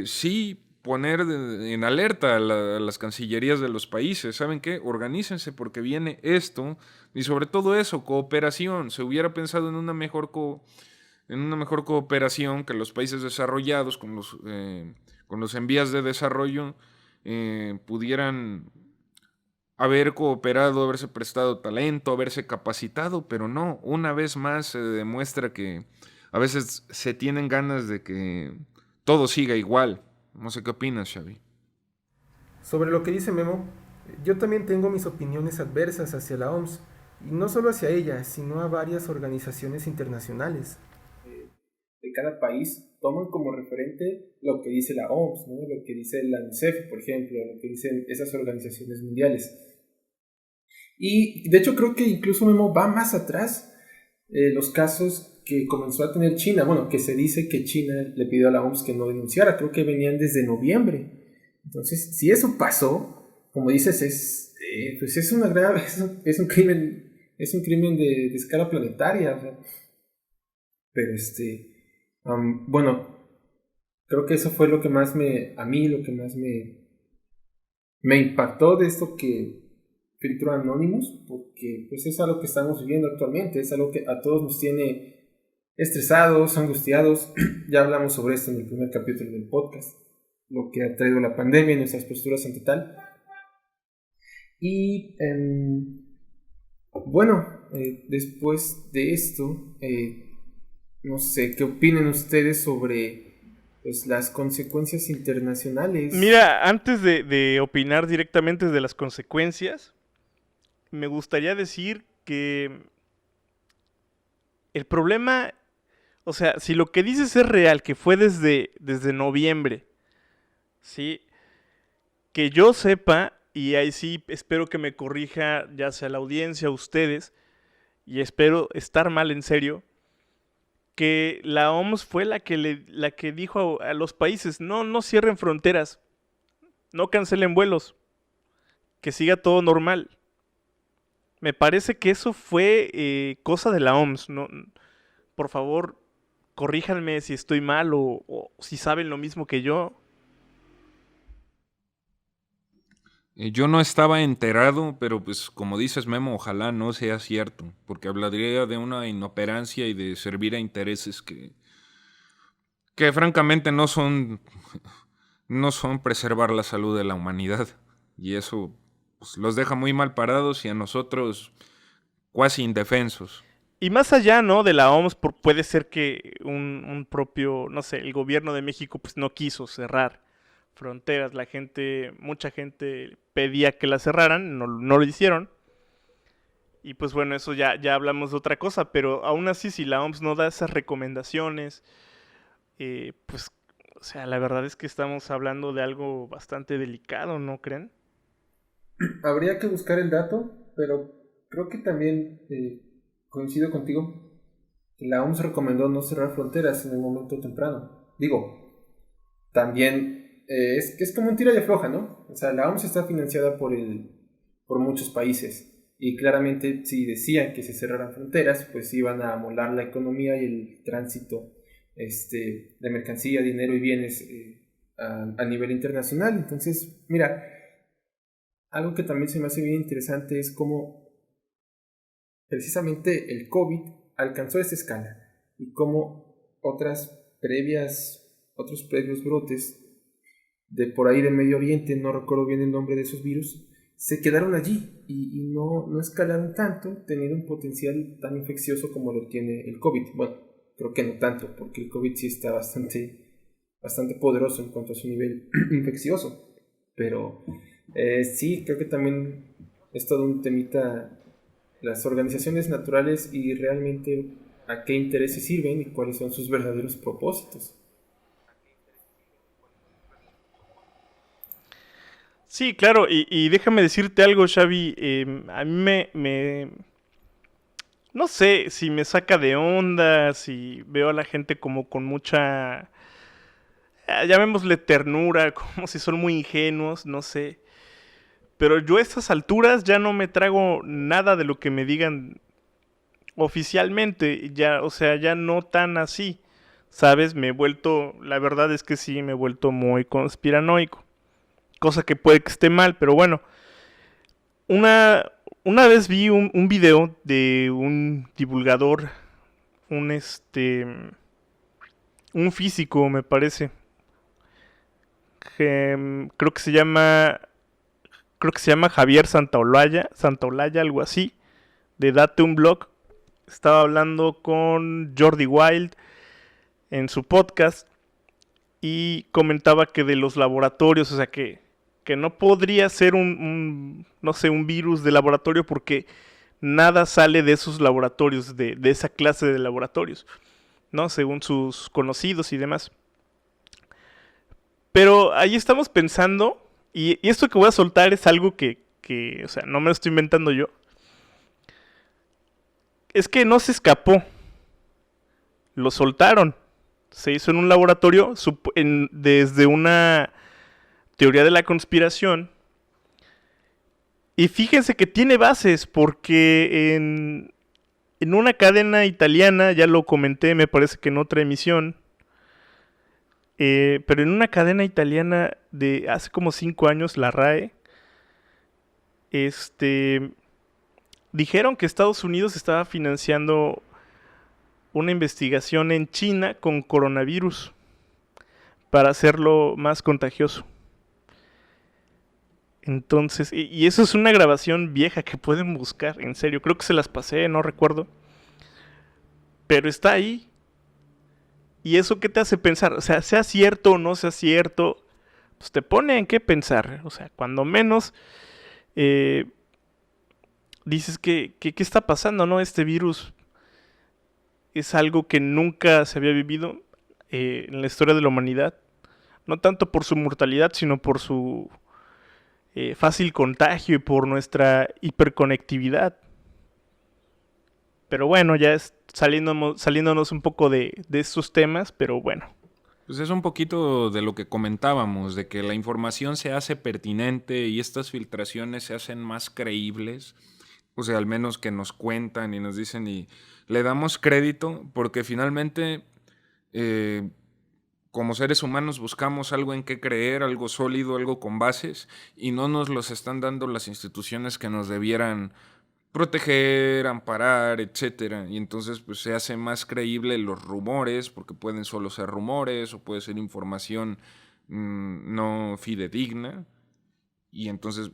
sí poner en alerta a las cancillerías de los países. ¿Saben qué? Organícense porque viene esto y sobre todo eso, cooperación. Se hubiera pensado en una en una mejor cooperación que los países desarrollados con los en vías de desarrollo pudieran haber cooperado, haberse prestado talento, haberse capacitado, pero no, una vez más se demuestra que a veces se tienen ganas de que todo siga igual. No sé qué opinas, Xavi. Sobre lo que dice Memo, yo también tengo mis opiniones adversas hacia la OMS, y no solo hacia ella, sino a varias organizaciones internacionales. De cada país toman como referente lo que dice la OMS, ¿no? Lo que dice la UNICEF, por ejemplo, lo que dicen esas organizaciones mundiales. Y de hecho creo que incluso Memo va más atrás, los casos que comenzó a tener China, bueno, que se dice que China le pidió a la OMS que no denunciara, creo que venían desde noviembre. Entonces, si eso pasó, como dices, pues es una grave, es un crimen de escala planetaria, o sea. Pero bueno, creo que eso fue lo que más a mí lo que más me impactó de esto que filtró Anonymous, porque pues es algo que estamos viviendo actualmente, es algo que a todos nos tiene estresados, angustiados. Ya hablamos sobre esto en el primer capítulo del podcast, lo que ha traído la pandemia y nuestras posturas ante tal. Y bueno, después de esto, no sé, ¿qué opinan ustedes sobre pues, las consecuencias internacionales? Mira, antes de opinar directamente de las consecuencias, me gustaría decir que el problema, o sea, si lo que dices es real, que fue desde noviembre, ¿sí? Que yo sepa, y ahí sí espero que me corrija ya sea la audiencia o ustedes, y espero estar mal en serio, que la OMS fue la que dijo a los países, no cierren fronteras, no cancelen vuelos, que siga todo normal. Me parece que eso fue cosa de la OMS. No, por favor, corríjanme si estoy mal o si saben lo mismo que yo. Yo no estaba enterado, pero pues como dices, Memo, ojalá no sea cierto, porque hablaría de una inoperancia y de servir a intereses que francamente no son preservar la salud de la humanidad. Y eso pues, los deja muy mal parados y a nosotros cuasi indefensos. Y más allá, ¿no? De la OMS, puede ser que un propio, no sé, el gobierno de México pues no quiso cerrar fronteras. Mucha gente pedía que las cerraran, no lo hicieron. Y pues bueno, eso ya hablamos de otra cosa, pero aún así si la OMS no da esas recomendaciones, pues, o sea, la verdad es que estamos hablando de algo bastante delicado, ¿no creen? Habría que buscar el dato, pero creo que también coincido contigo que la OMS recomendó no cerrar fronteras en el momento temprano. Digo, también es como un tira y afloja, ¿no? O sea, la OMS está financiada por muchos países y claramente si decían que se cerraran fronteras, pues iban a amolar la economía y el tránsito de mercancía, dinero y bienes a nivel internacional. Entonces, mira, algo que también se me hace bien interesante es cómo precisamente el COVID alcanzó esta escala y cómo otros previos brotes de por ahí de Medio Oriente, no recuerdo bien el nombre de esos virus, se quedaron allí y no escalaron tanto, teniendo un potencial tan infeccioso como lo tiene el COVID. Bueno, creo que no tanto, porque el COVID sí está bastante poderoso en cuanto a su nivel infeccioso, pero sí, creo que también es todo un temita las organizaciones naturales y realmente a qué intereses sirven y cuáles son sus verdaderos propósitos. Sí, claro, y déjame decirte algo, Xavi. A mí no sé si me saca de onda, si veo a la gente como con mucha, llamémosle ternura, como si son muy ingenuos, no sé. Pero yo a estas alturas ya no me trago nada de lo que me digan oficialmente, ya, o sea, ya no tan así, ¿sabes? La verdad es que sí, me he vuelto muy conspiranoico, cosa que puede que esté mal, pero bueno, una, una vez vi un video de un divulgador, un un físico, me parece, que creo que se llama Javier Santaolalla, algo así, de Date un Blog. Estaba hablando con Jordi Wild en su podcast y comentaba que de los laboratorios, o sea que no podría ser no sé, un virus de laboratorio porque nada sale de esos laboratorios, de esa clase de laboratorios, ¿no? Según sus conocidos y demás. Pero ahí estamos pensando, y esto que voy a soltar es algo o sea, no me lo estoy inventando yo. Es que no se escapó, lo soltaron. Se hizo en un laboratorio desde una teoría de la conspiración. Y fíjense que tiene bases, porque en una cadena italiana, ya lo comenté, me parece que en otra emisión, pero en una cadena italiana de hace como 5 años, la RAE, dijeron que Estados Unidos estaba financiando una investigación en China con coronavirus para hacerlo más contagioso. Entonces, y eso es una grabación vieja que pueden buscar, en serio, creo que se las pasé, no recuerdo. Pero está ahí. ¿Y eso qué te hace pensar? O sea, sea cierto o no sea cierto, pues te pone en qué pensar. O sea, cuando menos dices que qué está pasando, ¿no? Este virus es algo que nunca se había vivido en la historia de la humanidad. No tanto por su mortalidad, sino por su fácil contagio y por nuestra hiperconectividad. Pero bueno, ya es saliéndonos un poco de estos temas, pero bueno. Pues es un poquito de lo que comentábamos, de que la información se hace pertinente y estas filtraciones se hacen más creíbles, o sea, al menos que nos cuentan y nos dicen y le damos crédito porque finalmente eh, como seres humanos buscamos algo en qué creer, algo sólido, algo con bases y no nos los están dando las instituciones que nos debieran proteger, amparar, etcétera. Y entonces pues se hace más creíble los rumores, porque pueden solo ser rumores o puede ser información no fidedigna. Y entonces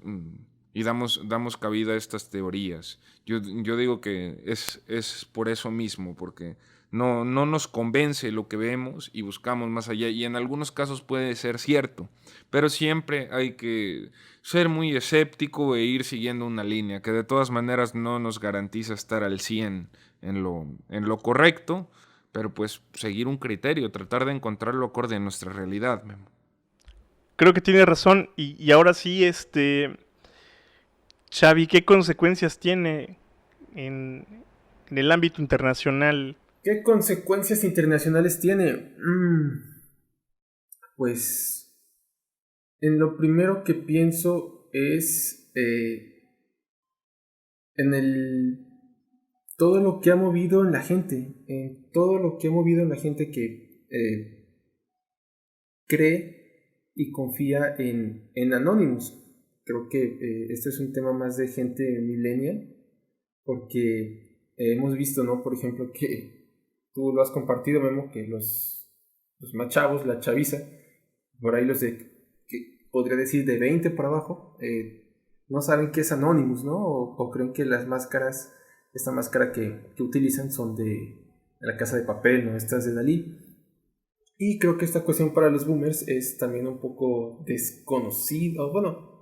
y damos cabida a estas teorías. Yo digo que es por eso mismo, porque no nos convence lo que vemos y buscamos más allá. Y en algunos casos puede ser cierto, pero siempre hay que ser muy escéptico e ir siguiendo una línea, que de todas maneras no nos garantiza estar al 100 en lo correcto, pero pues seguir un criterio, tratar de encontrar lo acorde a nuestra realidad, Memo. Creo que tiene razón. Y ahora sí, Xavi, ¿qué consecuencias tiene en, en el ámbito internacional? ¿Qué consecuencias internacionales tiene? Pues en lo primero que pienso es en todo lo que ha movido en la gente, en todo lo que ha movido en la gente que cree y confía en Anonymous. Creo que este es un tema más de gente millennial, porque hemos visto, ¿no? Por ejemplo, que tú lo has compartido, Memo, que los más chavos, la chaviza, por ahí que podría decir de 20 para abajo, no saben qué es Anonymous, ¿no? O creen que las máscaras, esta máscara que utilizan son de La Casa de Papel, ¿no? Estas de Dalí. Y creo que esta cuestión para los boomers es también un poco desconocida. Bueno,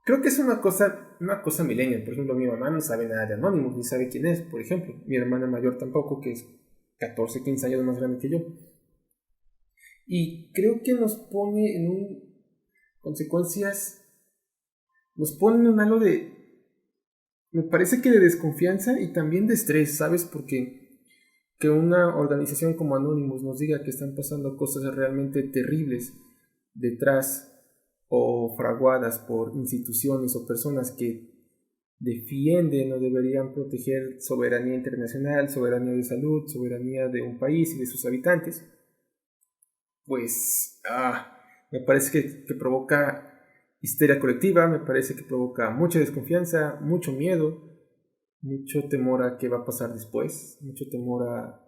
creo que es una cosa millennial. Por ejemplo, mi mamá no sabe nada de Anonymous, ni sabe quién es, por ejemplo. Mi hermana mayor tampoco, que es 14, 15 años más grande que yo. Y creo que nos pone en consecuencias, nos pone en un halo me parece que de desconfianza y también de estrés, ¿sabes? Porque que una organización como Anonymous nos diga que están pasando cosas realmente terribles detrás o fraguadas por instituciones o personas que defienden o deberían proteger soberanía internacional, soberanía de salud, soberanía de un país y de sus habitantes, pues me parece que provoca histeria colectiva, me parece que provoca mucha desconfianza, mucho miedo, mucho temor a qué va a pasar después, mucho temor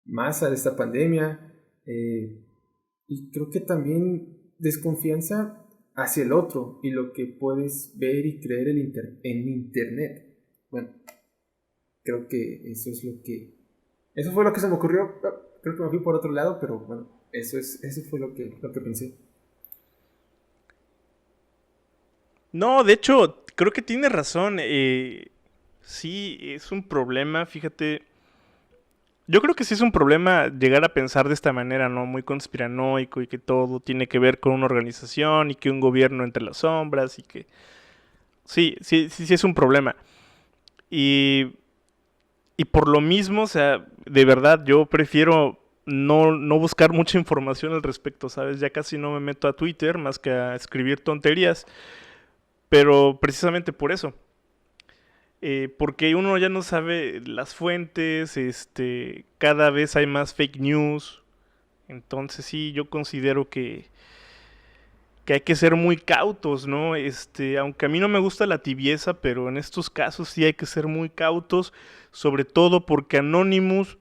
más a esta pandemia, y creo que también desconfianza hacia el otro y lo que puedes ver y creer en internet. Bueno, creo que eso fue lo que se me ocurrió. Creo que me fui por otro lado, pero bueno, eso fue lo que pensé. No, de hecho, creo que tiene razón. Sí, es un problema, fíjate. Yo creo que sí es un problema llegar a pensar de esta manera, ¿no? Muy conspiranoico y que todo tiene que ver con una organización y que un gobierno entre las sombras y que... Sí es un problema. Y por lo mismo, o sea, de verdad yo prefiero no buscar mucha información al respecto, ¿sabes? Ya casi no me meto a Twitter más que a escribir tonterías. Pero precisamente por eso. Porque uno ya no sabe las fuentes, cada vez hay más fake news. Entonces sí, yo considero que hay que ser muy cautos, ¿no? Aunque a mí no me gusta la tibieza, pero en estos casos sí hay que ser muy cautos, sobre todo porque Anonymous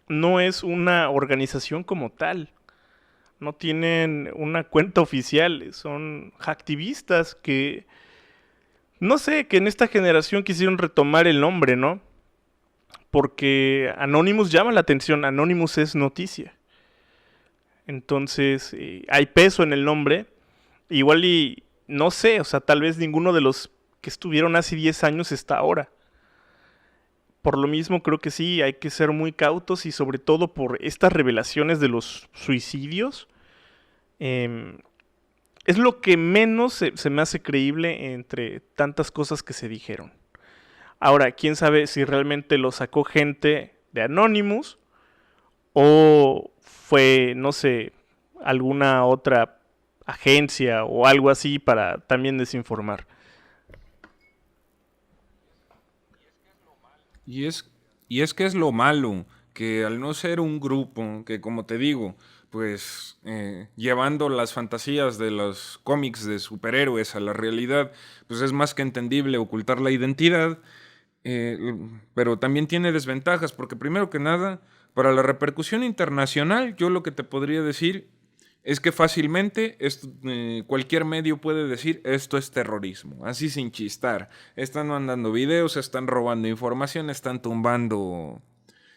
no es una organización como tal. No tienen una cuenta oficial, son hacktivistas que, no sé, que en esta generación quisieron retomar el nombre, ¿no? Porque Anonymous llama la atención, Anonymous es noticia. Entonces, hay peso en el nombre. Igual y, no sé, o sea, tal vez ninguno de los que estuvieron hace 10 años está ahora. Por lo mismo, creo que sí, hay que ser muy cautos y sobre todo por estas revelaciones de los suicidios. Es lo que menos se me hace creíble entre tantas cosas que se dijeron. Ahora, quién sabe si realmente lo sacó gente de Anonymous o fue, no sé, alguna otra agencia o algo así para también desinformar. Y es que es lo malo, que al no ser un grupo, que como te digo, pues llevando las fantasías de los cómics de superhéroes a la realidad, pues es más que entendible ocultar la identidad, eh, pero también tiene desventajas, porque primero que nada, para la repercusión internacional, yo lo que te podría decir es que fácilmente cualquier medio puede decir esto es terrorismo, así sin chistar. Están mandando videos, están robando información, están tumbando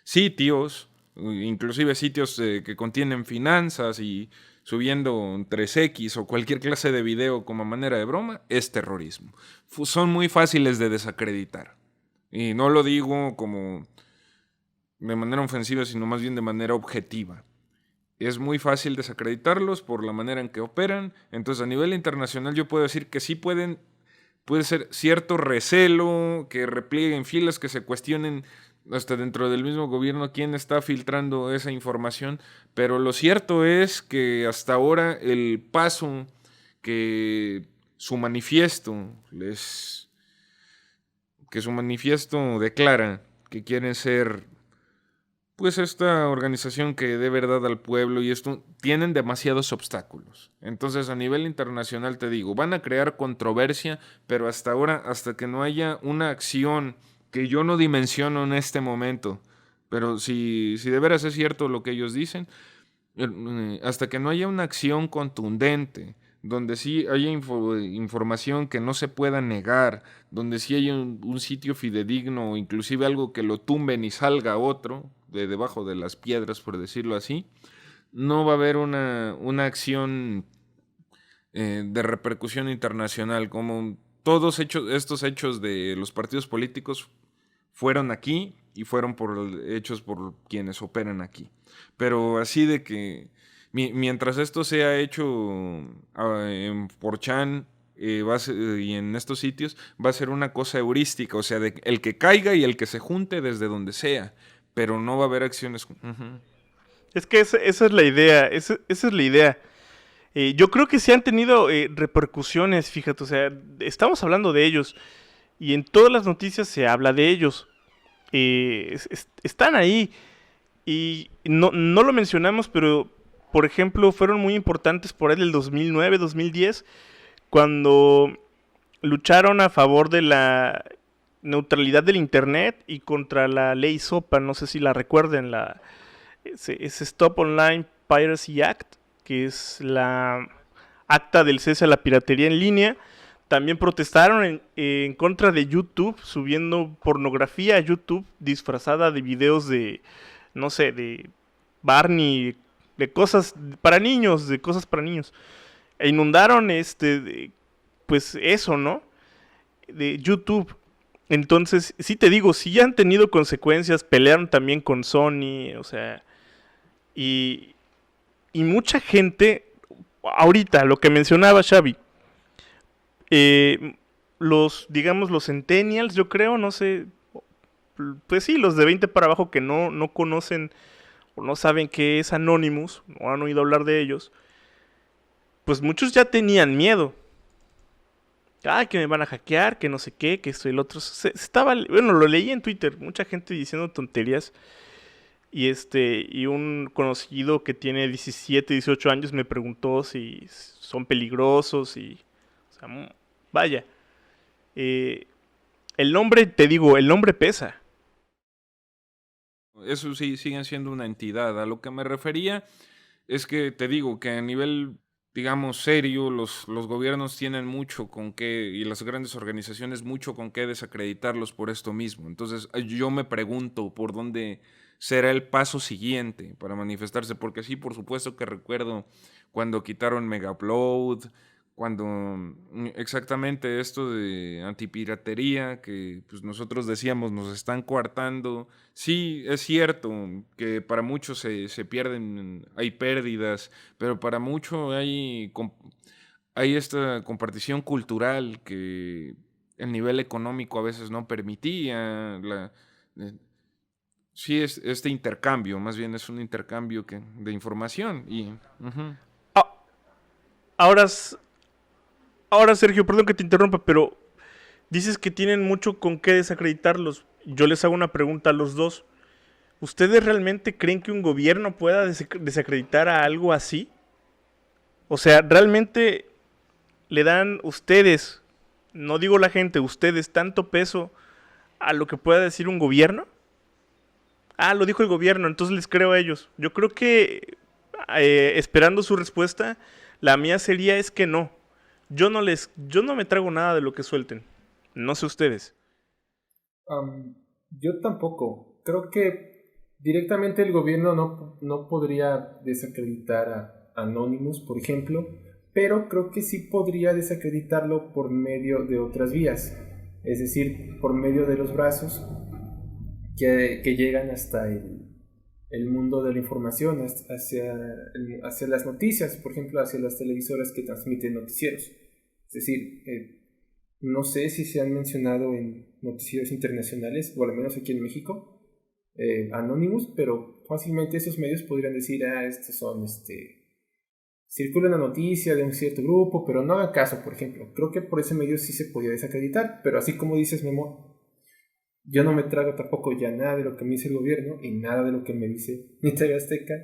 sitios, inclusive sitios que contienen finanzas y subiendo un 3X o cualquier clase de video como manera de broma, es terrorismo. Son muy fáciles de desacreditar. Y no lo digo como de manera ofensiva, sino más bien de manera objetiva. Es muy fácil desacreditarlos por la manera en que operan. Entonces, a nivel internacional yo puedo decir que sí puede ser cierto recelo, que replieguen filas, que se cuestionen hasta dentro del mismo gobierno quién está filtrando esa información, pero lo cierto es que hasta ahora el paso que su manifiesto declara que quieren ser pues esta organización que dé verdad al pueblo y esto, tienen demasiados obstáculos. Entonces, a nivel internacional te digo, van a crear controversia, pero hasta ahora, hasta que no haya una acción que yo no dimensiono en este momento, pero si de veras es cierto lo que ellos dicen, hasta que no haya una acción contundente, donde sí haya información que no se pueda negar, donde sí haya un sitio fidedigno o inclusive algo que lo tumben y salga otro de debajo de las piedras, por decirlo así, no va a haber una acción de repercusión internacional, como todos estos hechos de los partidos políticos fueron aquí y fueron hechos por quienes operan aquí. Pero así de que mientras esto sea hecho en 4chan y en estos sitios, va a ser una cosa heurística, o sea, de el que caiga y el que se junte desde donde sea, pero no va a haber acciones. Uh-huh. Es que esa es la idea, esa es la idea. Yo creo que sí han tenido repercusiones, fíjate, o sea, estamos hablando de ellos y en todas las noticias se habla de ellos. Están ahí y no lo mencionamos, pero por ejemplo fueron muy importantes por ahí del 2009, 2010, cuando lucharon a favor de la neutralidad del internet y contra la ley SOPA, no sé si la recuerden, ese Stop Online Piracy Act, que es la acta del cese a la piratería en línea. También protestaron en contra de YouTube, subiendo pornografía a YouTube disfrazada de videos de, no sé, de Barney, de cosas para niños, E inundaron pues eso, ¿no? De YouTube. Entonces, sí te digo, sí han tenido consecuencias, pelearon también con Sony, o sea, y mucha gente, ahorita, lo que mencionaba Xavi, los centennials, yo creo, no sé, pues sí, los de 20 para abajo que no conocen o no saben qué es Anonymous, no han oído hablar de ellos, pues muchos ya tenían miedo. Que me van a hackear, que no sé qué, que esto y el otro. Bueno, lo leí en Twitter, mucha gente diciendo tonterías. Y un conocido que tiene 17, 18 años me preguntó si son peligrosos y... O sea, vaya. El nombre, te digo, el nombre pesa. Eso sí, siguen siendo una entidad. A lo que me refería es que te digo que a nivel, digamos, serio, los gobiernos tienen mucho con qué, y las grandes organizaciones mucho con qué desacreditarlos por esto mismo. Entonces yo me pregunto por dónde será el paso siguiente para manifestarse, porque sí, por supuesto que recuerdo cuando quitaron Megaupload, cuando exactamente esto de antipiratería, que pues nosotros decíamos nos están coartando. Sí, es cierto que para muchos se pierden, hay pérdidas, pero para mucho hay esta compartición cultural que el nivel económico a veces no permitía. Eh, sí, es este intercambio, más bien es un intercambio de información. Uh-huh. Ahora, Sergio, perdón que te interrumpa, pero dices que tienen mucho con qué desacreditarlos. Yo les hago una pregunta a los dos. ¿Ustedes realmente creen que un gobierno pueda desacreditar a algo así? O sea, ¿realmente le dan ustedes, no digo la gente, ustedes, tanto peso a lo que pueda decir un gobierno? Lo dijo el gobierno, entonces les creo a ellos. Yo creo que, esperando su respuesta, la mía sería es que no. Yo no me trago nada de lo que suelten. No sé ustedes. Yo tampoco. Creo que directamente el gobierno no podría desacreditar a Anonymous, por ejemplo, pero creo que sí podría desacreditarlo por medio de otras vías. Es decir, por medio de los brazos que llegan hasta el mundo de la información, hacia las noticias, por ejemplo, hacia las televisoras que transmiten noticieros. Es decir, no sé si se han mencionado en noticieros internacionales, o al menos aquí en México, Anonymous, pero fácilmente esos medios podrían decir, estos son, circula una noticia de un cierto grupo, pero no hagan caso, por ejemplo. Creo que por ese medio sí se podía desacreditar, pero así como dices, Memo, yo no me trago tampoco ya nada de lo que me dice el gobierno y nada de lo que me dice ni TV Azteca,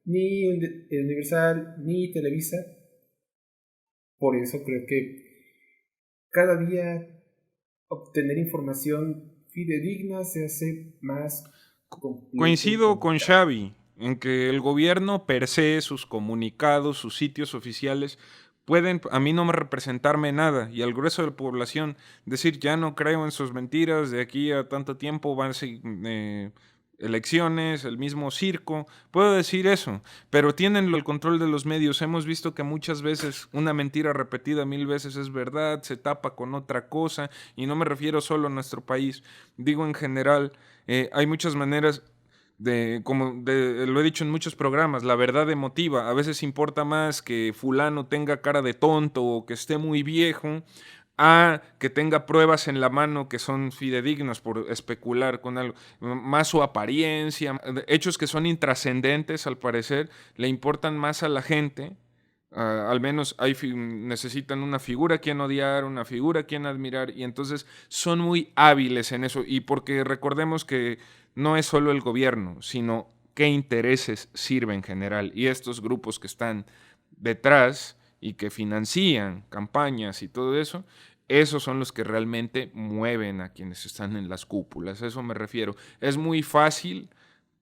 ni el Universal, ni Televisa. Por eso creo que cada día obtener información fidedigna se hace más complejo. Coincido con Xavi en que el gobierno per se, sus comunicados, sus sitios oficiales pueden a mí no me representarme nada y al grueso de la población decir ya no creo en sus mentiras, de aquí a tanto tiempo elecciones, el mismo circo, puedo decir eso, pero tienen el control de los medios. Hemos visto que muchas veces una mentira repetida 1000 veces es verdad, se tapa con otra cosa, y no me refiero solo a nuestro país, digo en general, hay muchas maneras lo he dicho en muchos programas, la verdad emotiva. A veces importa más que fulano tenga cara de tonto o que esté muy viejo, a que tenga pruebas en la mano que son fidedignas por especular con algo, más su apariencia, hechos que son intrascendentes al parecer, le importan más a la gente. Al menos necesitan una figura a quien odiar, una figura a quien admirar, y entonces son muy hábiles en eso. Y porque recordemos que no es solo el gobierno, sino qué intereses sirve en general. Y estos grupos que están detrás y que financian campañas y todo eso, esos son los que realmente mueven a quienes están en las cúpulas. A eso me refiero. Es muy fácil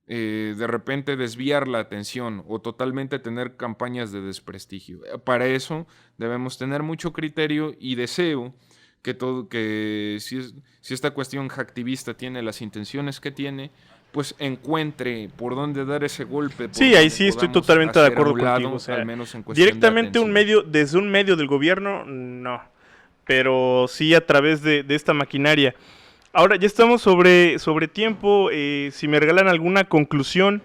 de repente desviar la atención o totalmente tener campañas de desprestigio. Para eso debemos tener mucho criterio y deseo que si esta cuestión hacktivista tiene las intenciones que tiene, pues encuentre por dónde dar ese golpe. Sí, ahí sí estoy totalmente de acuerdo contigo. O sea, al menos en cuestión directamente de desde un medio del gobierno, no. Pero sí a través de esta maquinaria. Ahora, ya estamos sobre tiempo. Si me regalan alguna conclusión.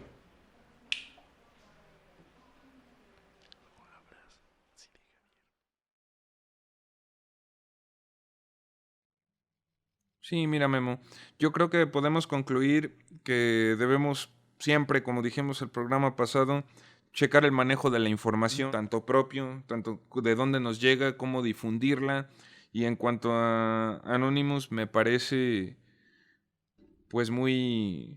Sí, mira, Memo, yo creo que podemos concluir que debemos siempre, como dijimos el programa pasado, checar el manejo de la información, tanto propio, tanto de dónde nos llega, cómo difundirla. Y en cuanto a Anonymous, me parece pues muy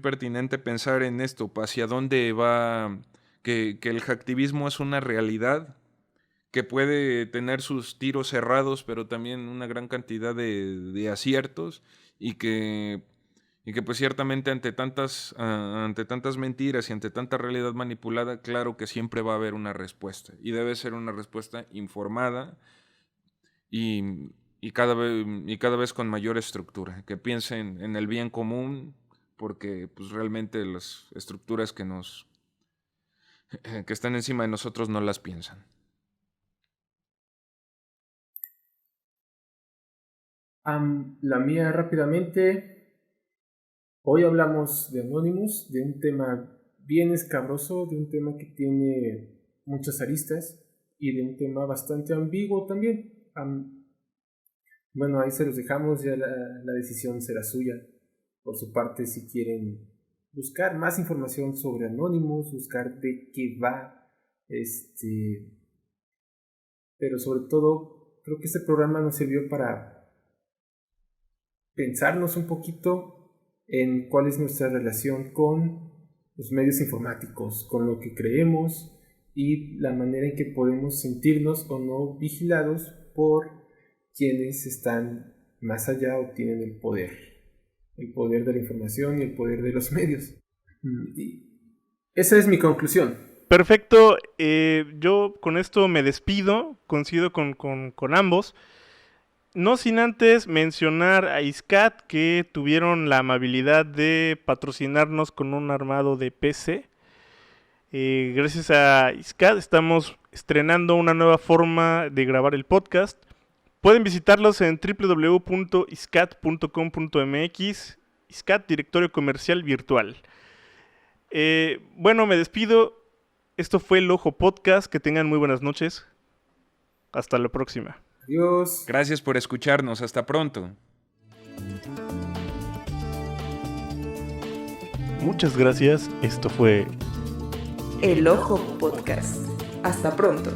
pertinente pensar en esto, hacia dónde va, que el hacktivismo es una realidad, que puede tener sus tiros cerrados, pero también una gran cantidad de aciertos, y que pues ciertamente ante tantas mentiras y ante tanta realidad manipulada, claro que siempre va a haber una respuesta, y debe ser una respuesta informada y cada vez con mayor estructura, que piensen en el bien común, porque pues realmente las estructuras que están encima de nosotros no las piensan. La mía rápidamente. Hoy hablamos de Anonymous, de un tema bien escabroso, de un tema que tiene muchas aristas y de un tema bastante ambiguo también. Bueno, ahí se los dejamos, ya la decisión será suya. Por su parte, si quieren buscar más información sobre Anonymous, buscar de qué va, pero sobre todo, creo que este programa nos sirvió para pensarnos un poquito en cuál es nuestra relación con los medios informáticos, con lo que creemos y la manera en que podemos sentirnos o no vigilados por quienes están más allá o tienen el poder de la información y el poder de los medios. Y esa es mi conclusión. Perfecto, yo con esto me despido, coincido con ambos. No sin antes mencionar a ISCAT, que tuvieron la amabilidad de patrocinarnos con un armado de PC. Gracias a ISCAT estamos estrenando una nueva forma de grabar el podcast. Pueden visitarlos en www.iscat.com.mx. ISCAT, directorio comercial virtual. Bueno, me despido. Esto fue El Ojo Podcast. Que tengan muy buenas noches. Hasta la próxima. Adiós. Gracias por escucharnos. Hasta pronto. Muchas gracias. Esto fue El Ojo Podcast. Hasta pronto.